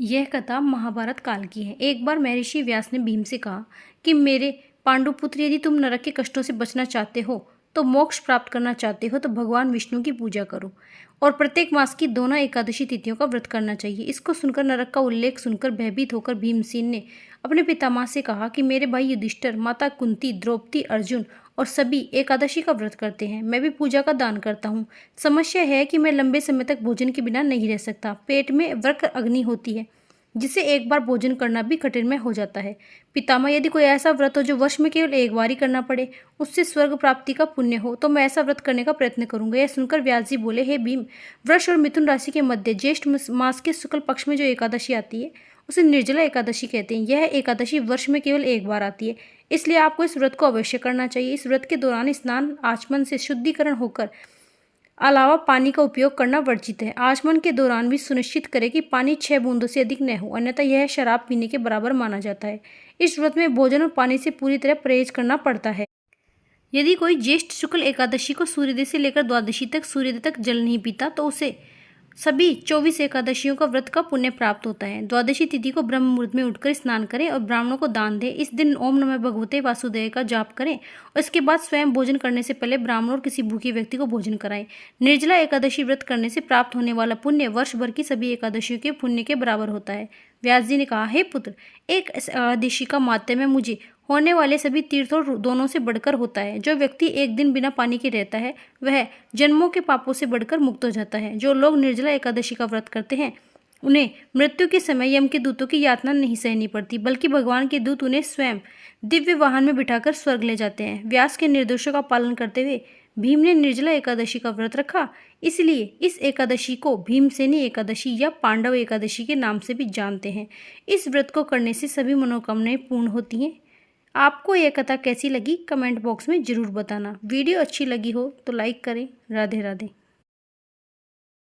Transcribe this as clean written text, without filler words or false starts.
यह कथा महाभारत काल की है। एक बार महर्षि व्यास ने भीम से कहा कि मेरे पांडुपुत्र, यदि तुम नरक के कष्टों से बचना चाहते हो तो मोक्ष प्राप्त करना चाहते हो तो भगवान विष्णु की पूजा करो और प्रत्येक मास की दोनों एकादशी तिथियों का व्रत करना चाहिए। इसको सुनकर नरक का उल्लेख सुनकर भयभीत होकर भीमसेन ने अपने पितामह से कहा कि मेरे भाई युधिष्ठिर, माता कुंती, द्रौपदी, अर्जुन और सभी एकादशी का व्रत करते हैं। मैं भी पूजा का दान करता हूँ। समस्या है कि मैं लंबे समय तक भोजन के बिना नहीं रह सकता। पेट में वृक्क अग्नि होती है जिसे एक बार भोजन करना भी कठिन हो जाता है। पितामह, यदि कोई ऐसा व्रत हो जो वर्ष में केवल एक बार ही करना पड़े, उससे स्वर्ग प्राप्ति का पुण्य हो, तो मैं ऐसा व्रत करने का प्रयत्न करूंगा। यह सुनकर व्यास जी बोले, हे भीम, वृष और मिथुन राशि के मध्य ज्येष्ठ मास के शुक्ल पक्ष में जो एकादशी आती है उसे निर्जला एकादशी कहते हैं। यह एकादशी वर्ष में केवल एक बार आती है, इसलिए आपको इस व्रत को अवश्य करना चाहिए। इस व्रत के दौरान स्नान, आचमन से शुद्धिकरण होकर अलावा पानी का उपयोग करना वर्जित है। आचमन के दौरान भी सुनिश्चित करें कि पानी 6 बूंदों से अधिक न हो, अन्यथा यह शराब पीने के बराबर माना जाता है। इस व्रत में भोजन और पानी से पूरी तरह परहेज करना पड़ता है। यदि कोई ज्येष्ठ शुक्ल एकादशी को सूर्योदय से लेकर द्वादशी तक सूर्योदय तक जल नहीं पीता तो उसे सभी 24 एकादशियों का व्रत का पुण्य प्राप्त होता है। द्वादशी तिथि को ब्रह्म मुहूर्त में उठकर स्नान करें और ब्राह्मणों को दान दें। इस दिन ओम नमः भगवते वासुदेव का जाप करें और इसके बाद स्वयं भोजन करने से पहले ब्राह्मण और किसी भूखे व्यक्ति को भोजन कराएं। निर्जला एकादशी व्रत करने से प्राप्त होने वाला पुण्य वर्ष भर की सभी एकादशियों के पुण्य के बराबर होता है। व्यास जी ने कहा, हे पुत्र, एक एकादशी का माध्यम मुझे होने वाले सभी तीर्थों दोनों से बढ़कर होता है। जो व्यक्ति एक दिन बिना पानी के रहता है वह जन्मों के पापों से बढ़कर मुक्त हो जाता है। जो लोग निर्जला एकादशी का व्रत करते हैं उन्हें मृत्यु के समय यम के दूतों की यातना नहीं सहनी पड़ती, बल्कि भगवान के दूत उन्हें स्वयं दिव्य वाहन में बिठाकर स्वर्ग ले जाते हैं। व्यास के निर्देशों का पालन करते हुए भीम ने निर्जला एकादशी का व्रत रखा, इसलिए इस एकादशी को भीमसेनी एकादशी या पांडव एकादशी के नाम से भी जानते हैं। इस व्रत को करने से सभी मनोकामनाएं पूर्ण होती हैं। आपको यह कथा कैसी लगी कमेंट बॉक्स में ज़रूर बताना। वीडियो अच्छी लगी हो तो लाइक करें। राधे राधे।